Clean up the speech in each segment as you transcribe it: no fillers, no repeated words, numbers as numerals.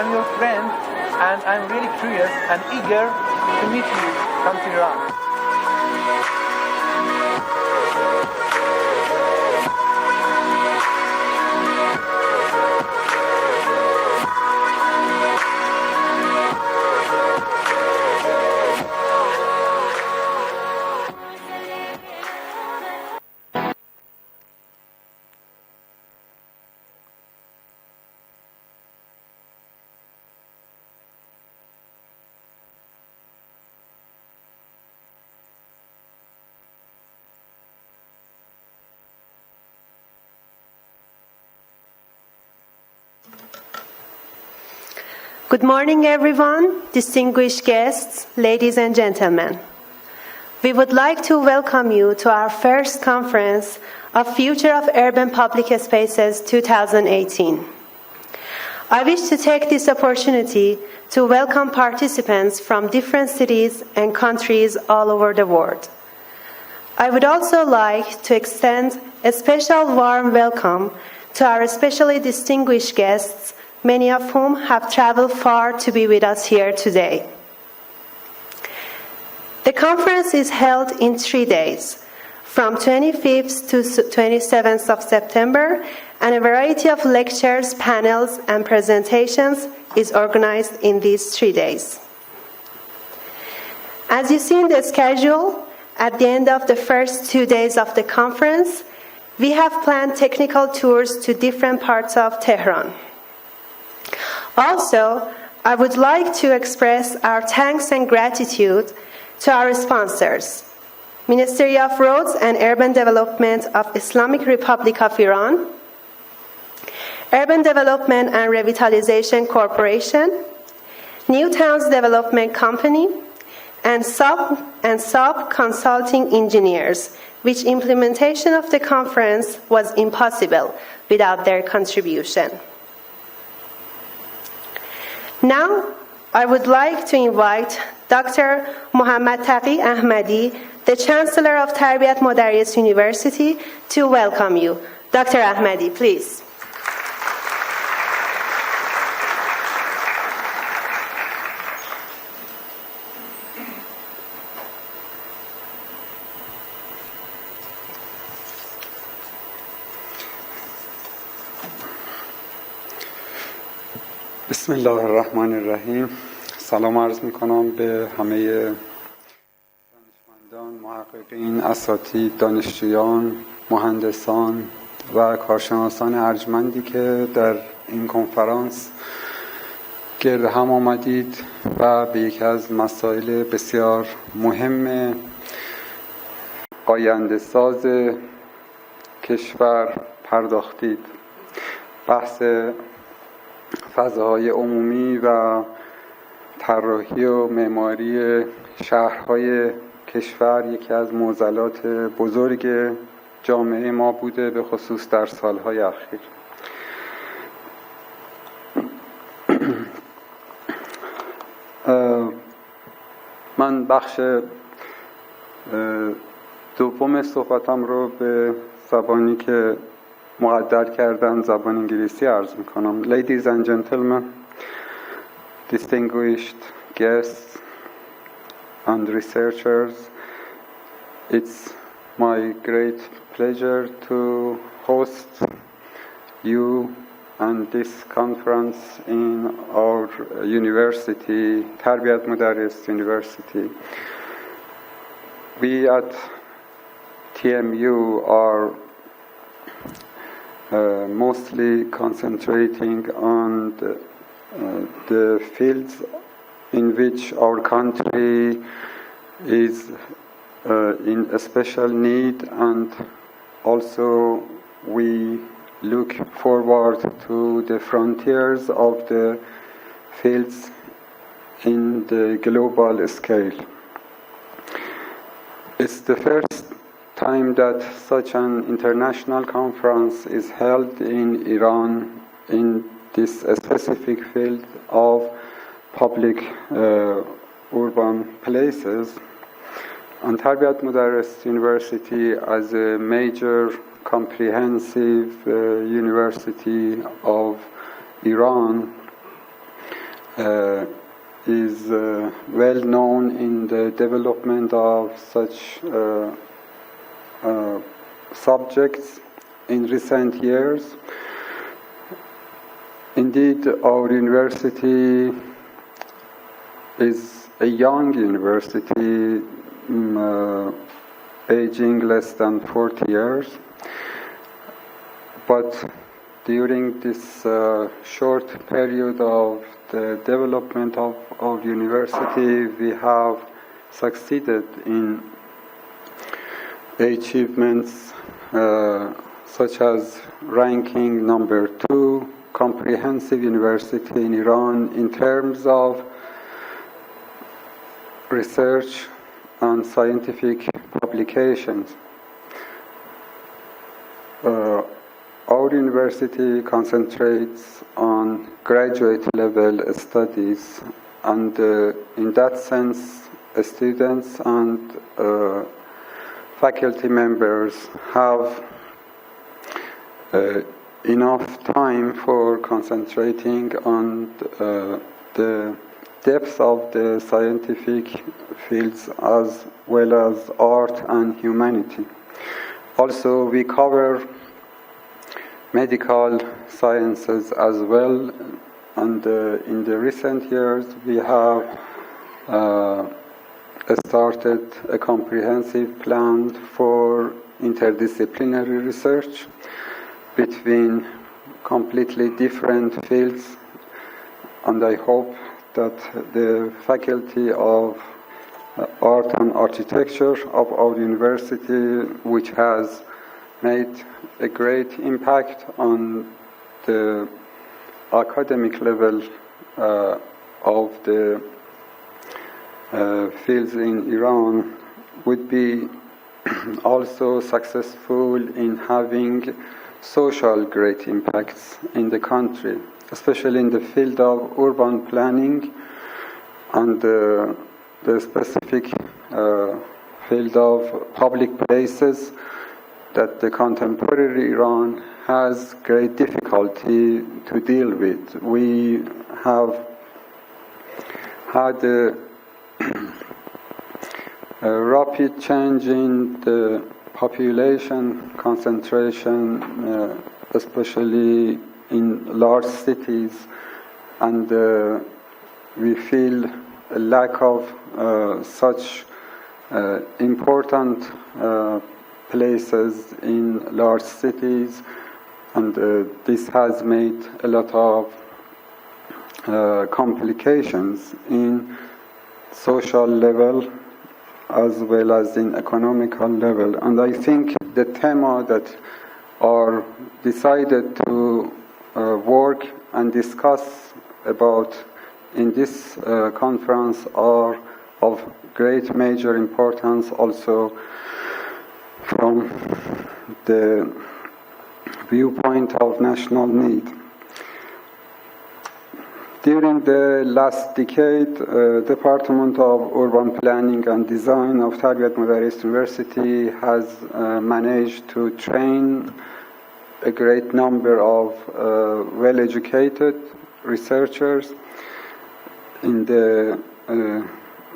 I'm your friend, and I'm really curious and eager to meet you. Come to Iran. Good morning, everyone, distinguished guests, ladies and gentlemen. We would like to welcome you to our first conference of Future of Urban Public Spaces 2018. I wish to take this opportunity to welcome participants from different cities and countries all over the world. I would also like to extend a special warm welcome to our especially distinguished guests, many of whom have traveled far to be with us here today. The conference is held in 3 days, from 25th to 27th of September, and a variety of lectures, panels, and presentations is organized in these 3 days. As you see in the schedule, at the end of the first 2 days of the conference, we have planned technical tours to different parts of Tehran. Also, I would like to express our thanks and gratitude to our sponsors, Ministry of Roads and Urban Development of Islamic Republic of Iran, Urban Development and Revitalization Corporation, New Towns Development Company, and SAP Consulting Engineers, which implementation of the conference was impossible without their contribution. Now, I would like to invite Dr. Mohammad Taqi Ahmadi, the Chancellor of Tarbiyat Modaris University, to welcome you. Dr. Ahmadi, please. بسم الله الرحمن الرحیم. سلام عرض میکنم به همه دانشمندان، محققین، اساتید، دانشجویان، مهندسان و کارشناسان ارجمندی که در این کنفرانس گرد هم آمدید و به یکی از مسائل بسیار مهم آینده ساز کشور پرداختید. بحث فضاهای عمومی و طراحی و معماری شهرهای کشور یکی از معضلات بزرگ جامعه ما بوده، به خصوص در سالهای اخیر. من بخش دوم صحبتم رو به زبانی که مقدر کردن، زبان انگلیسی عرض میکنم. Ladies and gentlemen, distinguished guests and researchers, it's my great pleasure to host you and this conference in our university, Tarbiyat Modaris University. We at TMU are mostly concentrating on the fields in which our country is in a special need, and also we look forward to the frontiers of the fields in the global scale. It's the first time that such an international conference is held in Iran in this specific field of public urban places. And Tarbiyat Modaris University, as a major comprehensive university of Iran, is well known in the development of such subjects in recent years. Indeed, our university is a young university, aging less than 40 years. But during this short period of the development of university, we have succeeded in achievements such as ranking number 2 comprehensive university in Iran in terms of research and scientific publications. Our university concentrates on graduate level studies, and in that sense, students and faculty members have enough time for concentrating on the depth of the scientific fields as well as art and humanity. Also, we cover medical sciences as well, and in the recent years we have started a comprehensive plan for interdisciplinary research between completely different fields, and I hope that the Faculty of Art and Architecture of our university, which has made a great impact on the academic level of the fields in Iran, would be also successful in having social great impacts in the country, especially in the field of urban planning and the specific field of public places that the contemporary Iran has great difficulty to deal with. We have had a rapid change in the population concentration, especially in large cities, and we feel a lack of such important places in large cities, and this has made a lot of complications in social level as well as in economical level. And I think the thema that are decided to work and discuss about in this conference are of great major importance also from the viewpoint of national need. During the last decade, Department of Urban Planning and Design of Tarbiyat Modaris University has managed to train a great number of well-educated researchers in the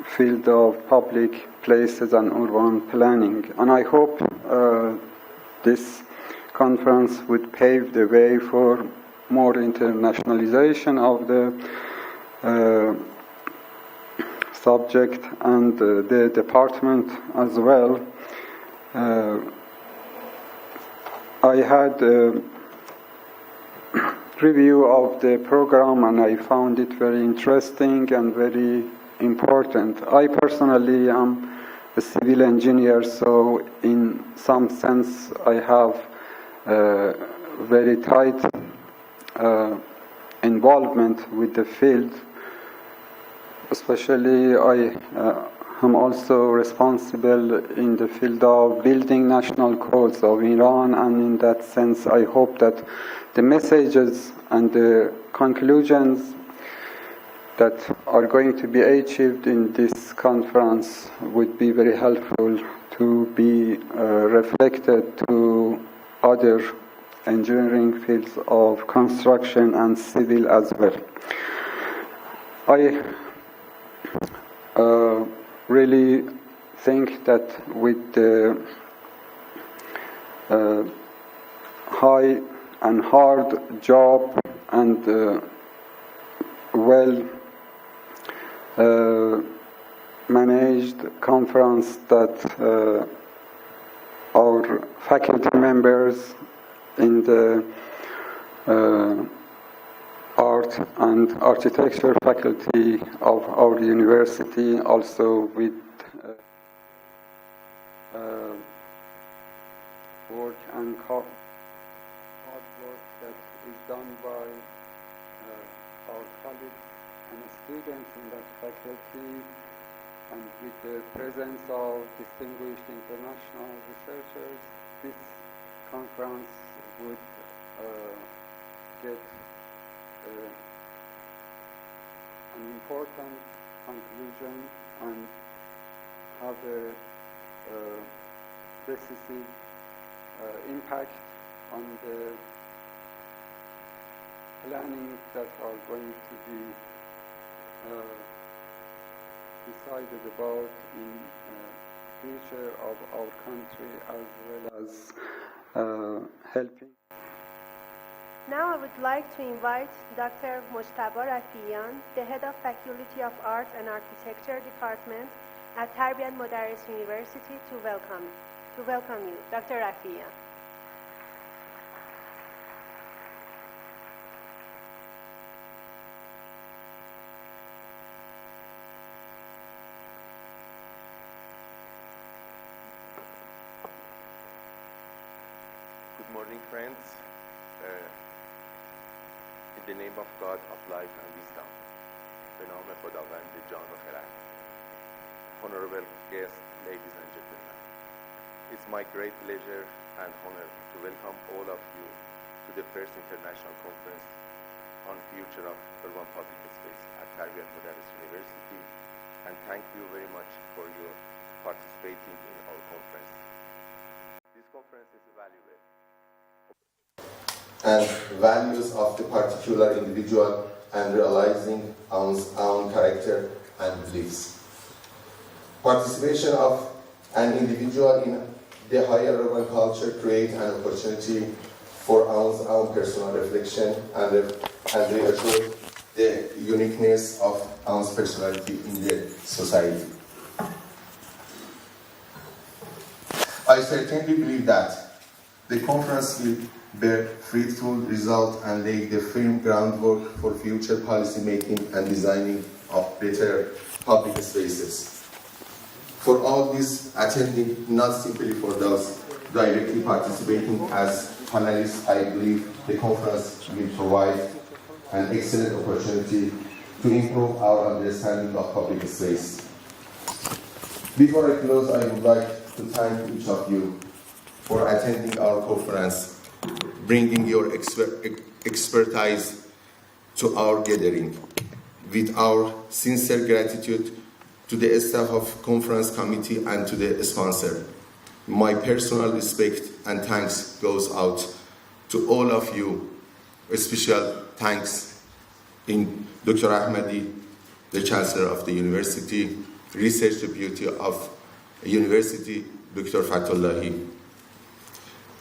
field of public places and urban planning. And I hope this conference would pave the way for more internationalization of the subject and the department as well. I had a review of the program and I found it very interesting and very important. I personally am a civil engineer, so in some sense I have very tight involvement with the field. Especially I am also responsible in the field of building national codes of Iran, and in that sense I hope that the messages and the conclusions that are going to be achieved in this conference would be very helpful to be reflected to other engineering fields of construction and civil as well. I really think that with the high and hard job and well managed conference that our faculty members in the art and architecture faculty of our university, also with work and hard work that is done by our colleagues and students in that faculty, and with the presence of distinguished international researchers, this conference would get an important conclusion and have a decisive impact on the planning that are going to be decided about in future of our country, as well as helping. Now I would like to invite Dr. Mojtaba Rafiyan, the head of Faculty of Art and Architecture Department at Tarbiyat Modares University, to welcome you. Dr. Rafiyan. Good morning, friends. In the name of God of life and wisdom, به نام خداوند جان و خرد. Honorable guests, ladies and gentlemen, it's my great pleasure and honor to welcome all of you to the first international conference on future of urban public space at Tarbiyat Modares University, and thank you very much for your participating in our conference. This conference is valuable and values of the particular individual and realizing one's own character and beliefs. Participation of an individual in the higher urban culture creates an opportunity for one's own personal reflection and reassure the uniqueness of one's personality in the society. I certainly believe that the conference will bear fruitful result and lay the firm groundwork for future policy making and designing of better public spaces. For all this attending, not simply for those directly participating as panelists, I believe the conference will provide an excellent opportunity to improve our understanding of public space. Before I close, I would like to thank each of you for attending our conference, bringing your expertise to our gathering. With our sincere gratitude to the staff of conference committee and to the sponsor, my personal respect and thanks goes out to all of you. A special thanks in Dr. Ahmadi, the Chancellor of the University, Research Deputy of University, Dr. Fatullahi.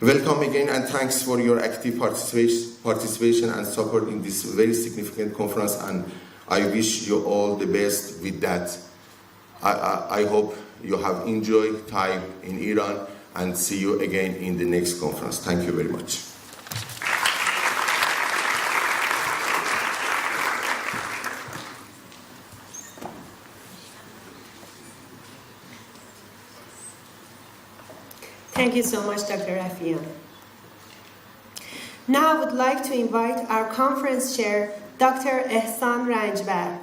Welcome again and thanks for your active participation and support in this very significant conference, and I wish you all the best with that. I hope you have enjoyed time in Iran and see you again in the next conference. Thank you very much. Thank you so much, Dr. Rafiyan. Now I would like to invite our conference chair, Dr. Ehsan Ranjbar.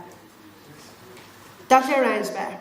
Dr. Ranjbar.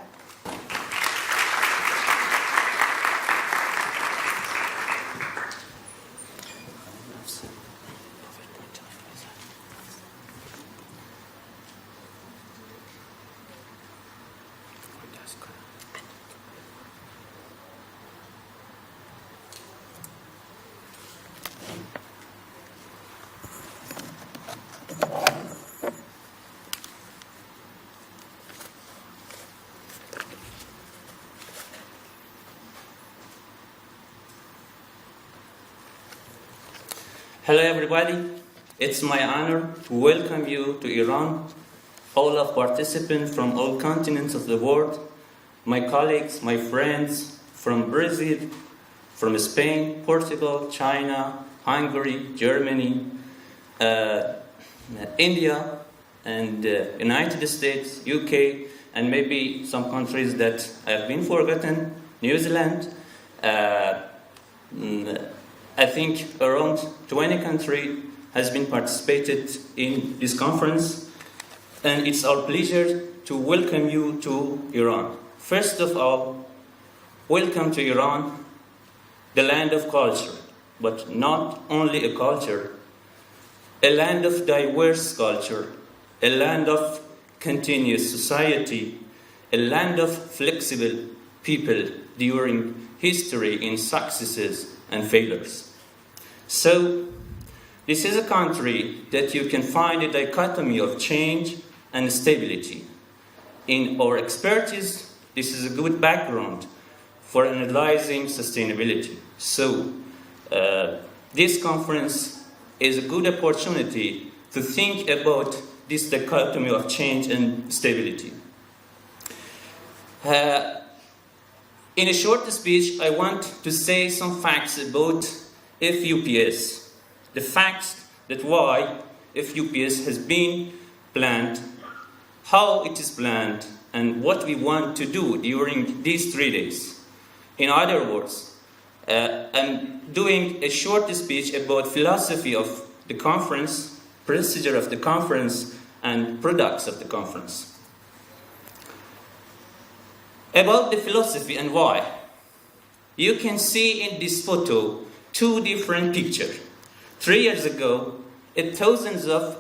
Hello everybody, it's my honor to welcome you to Iran, all of participants from all continents of the world, my colleagues, my friends from Brazil, from Spain, Portugal, China, Hungary, Germany, India, and United States, UK, and maybe some countries that have been forgotten, New Zealand. I think around 20 countries has been participated in this conference, and it's our pleasure to welcome you to Iran. First of all, welcome to Iran, the land of culture, but not only a culture, a land of diverse culture, a land of continuous society, a land of flexible people during history in successes and failures. So, this is a country that you can find a dichotomy of change and stability. In our expertise, this is a good background for analyzing sustainability. So, this conference is a good opportunity to think about this dichotomy of change and stability. In a short speech, I want to say some facts about FUPS. The facts that why FUPS has been planned, how it is planned, and what we want to do during these 3 days. In other words, I'm doing a short speech about philosophy of the conference, procedure of the conference, and products of the conference. About the philosophy and why. You can see in this photo 2 different pictures. 3 years ago, thousands of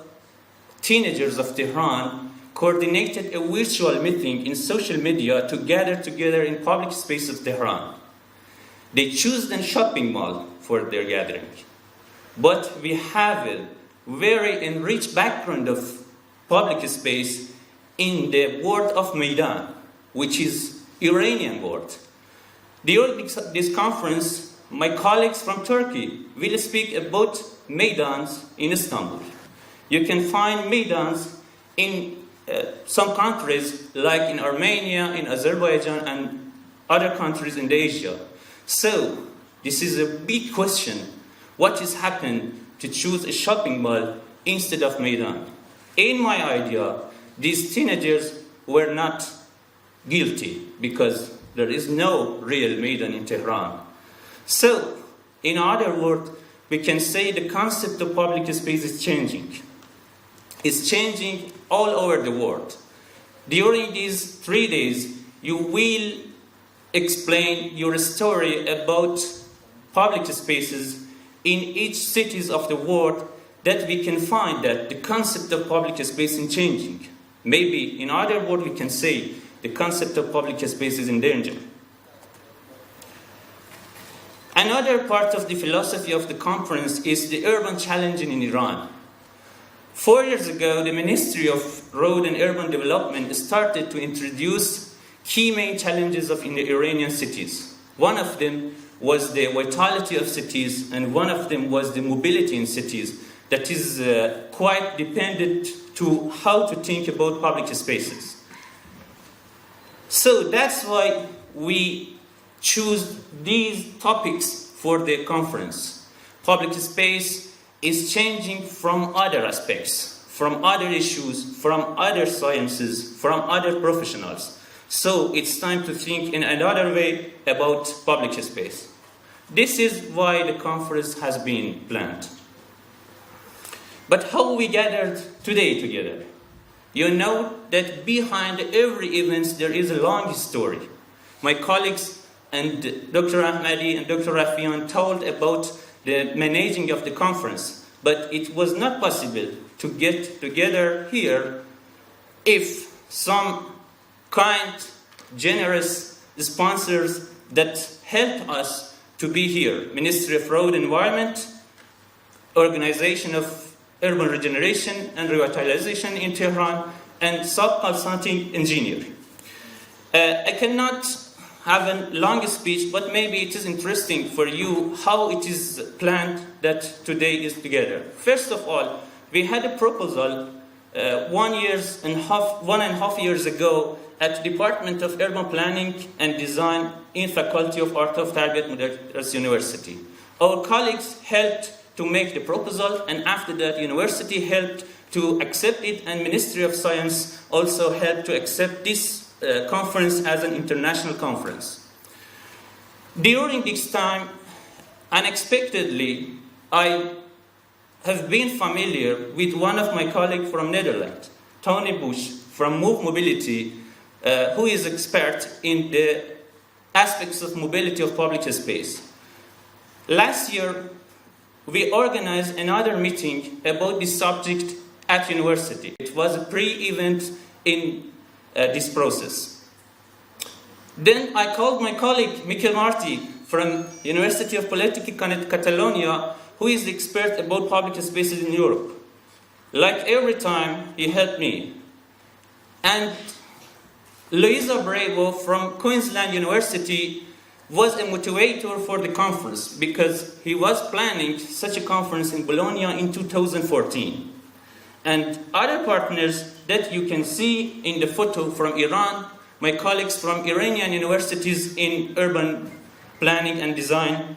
teenagers of Tehran coordinated a virtual meeting in social media to gather together in public space of Tehran. They chose a shopping mall for their gathering. But we have a very enriched background of public space in the world of Maidan, which is Iranian world. During this conference, my colleagues from Turkey will speak about Maidans in Istanbul. You can find Maidans in some countries like in Armenia, in Azerbaijan, and other countries in Asia. So, this is a big question. What has happened to choose a shopping mall instead of Maidan? In my idea, these teenagers were not guilty because there is no real Maidan in Tehran. So, in other words, we can say the concept of public space is changing. It's changing all over the world. During these 3 days, you will explain your story about public spaces in each cities of the world that we can find that the concept of public space is changing. Maybe in other words, we can say the concept of public space is in danger. Another part of the philosophy of the conference is the urban challenge in Iran. 4 years ago, the Ministry of Road and Urban Development started to introduce key main challenges in the Iranian cities. One of them was the vitality of cities, and one of them was the mobility in cities that is quite dependent to how to think about public spaces. So that's why we choose these topics for the conference. Public space is changing from other aspects, from other issues, from other sciences, from other professionals. So it's time to think in another way about public space. This is why the conference has been planned. But how we gathered today together? You know that behind every event there is a long story. My colleagues and Dr. Ahmadi and Dr. Rafian told about the managing of the conference, but it was not possible to get together here if some kind, generous sponsors that help us to be here. Ministry of Road Environment, Organization of Urban Regeneration and Revitalization in Tehran, and Sub Consulting Engineer. I cannot have a long speech, but maybe it is interesting for you how it is planned that today is together. First of all, we had a proposal 1.5 years ago at the Department of Urban Planning and Design in Faculty of Art of Tarbiyat Mudarris University. Our colleagues helped to make the proposal, and after that, university helped to accept it, and Ministry of Science also helped to accept this conference as an international conference. During this time, unexpectedly, I have been familiar with one of my colleagues from Netherlands, Tony Bush from Move Mobility, who is expert in the aspects of mobility of public space. Last year, we organized another meeting about this subject at university. It was a pre-event in this process. Then I called my colleague Miquel Martí from University of Politics Catalonia, who is the expert about public spaces in Europe. Like every time, he helped me. And Luisa Bravo from Queensland University was a motivator for the conference because he was planning such a conference in Bologna in 2014. And other partners that you can see in the photo from Iran, my colleagues from Iranian universities in urban planning and design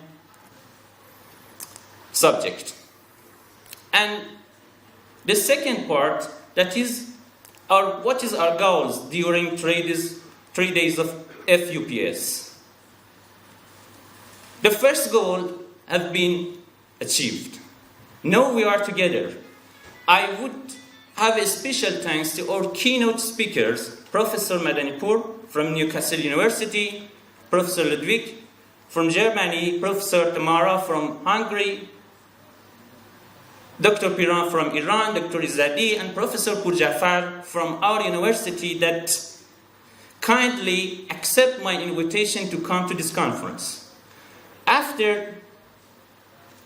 subject. And the second part, that is what is our goals during 3 days of FUPS. The first goal has been achieved. Now we are together. I would have a special thanks to our keynote speakers, Professor Madanipur from Newcastle University, Professor Ludwig from Germany, Professor Tamara from Hungary, Dr. Piran from Iran, Dr. Izzadi, and Professor Purjafar from our university that kindly accept my invitation to come to this conference. After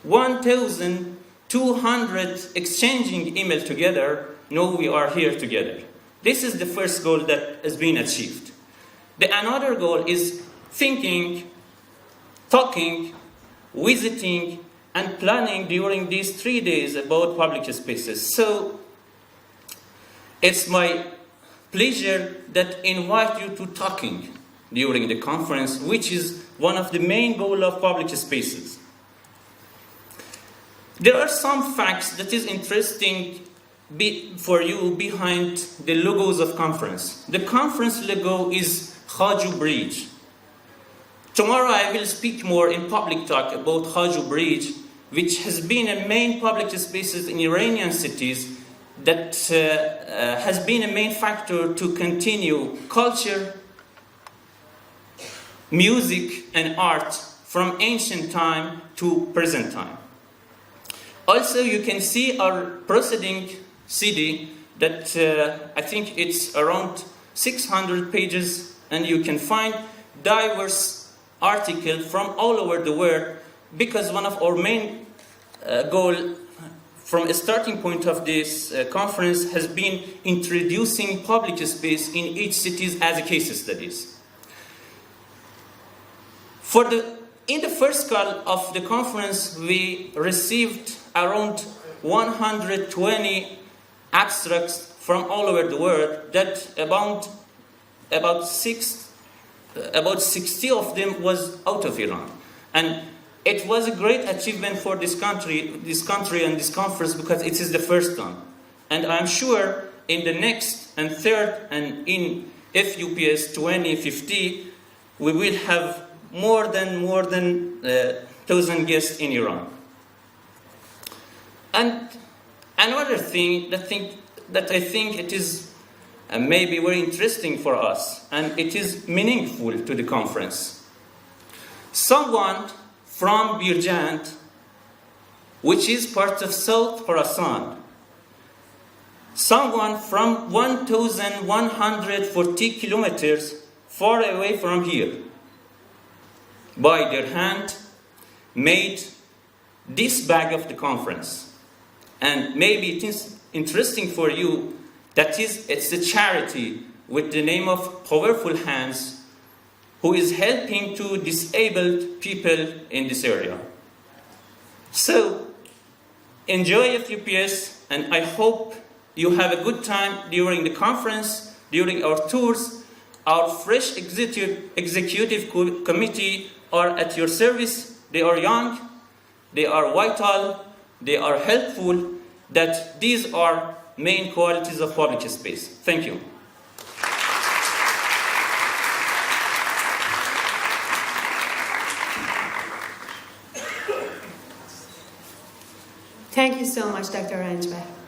1,200 exchanging email together, now we are here together. This is the first goal that has been achieved. Another goal is thinking, talking, visiting, and planning during these 3 days about public spaces. So it's my pleasure that invite you to talking during the conference, which is one of the main goals of public spaces. There are some facts that is interesting for you behind the logos of conference. The conference logo is Khaju Bridge. Tomorrow I will speak more in public talk about Khaju Bridge, which has been a main public spaces in Iranian cities that has been a main factor to continue culture, music, and art from ancient time to present time. Also, you can see our proceeding CD that I think it's around 600 pages, and you can find diverse articles from all over the world, because one of our main goal from a starting point of this conference has been introducing public space in each city as a case studies. In the first call of the conference, we received around 120 abstracts from all over the world, that about 60 of them was out of Iran. And it was a great achievement for this country and this conference, because it is the first one. And I'm sure in the next and third and in FUPS 2050, we will have more than 1,000 guests in Iran. And another thing that I think it is maybe very interesting for us, and it is meaningful to the conference. Someone from Birjand, which is part of South Khorasan, someone from 1,140 kilometers far away from here, by their hand, made this bag of the conference. And maybe it is interesting for you that it's a charity with the name of Powerful Hands, who is helping to disabled people in this area. So, enjoy FUPS, and I hope you have a good time during the conference, during our tours. Our fresh executive committee are at your service. They are young, they are vital, they are helpful. That these are main qualities of public space. Thank you. Thank you so much, Dr. Ranjbek.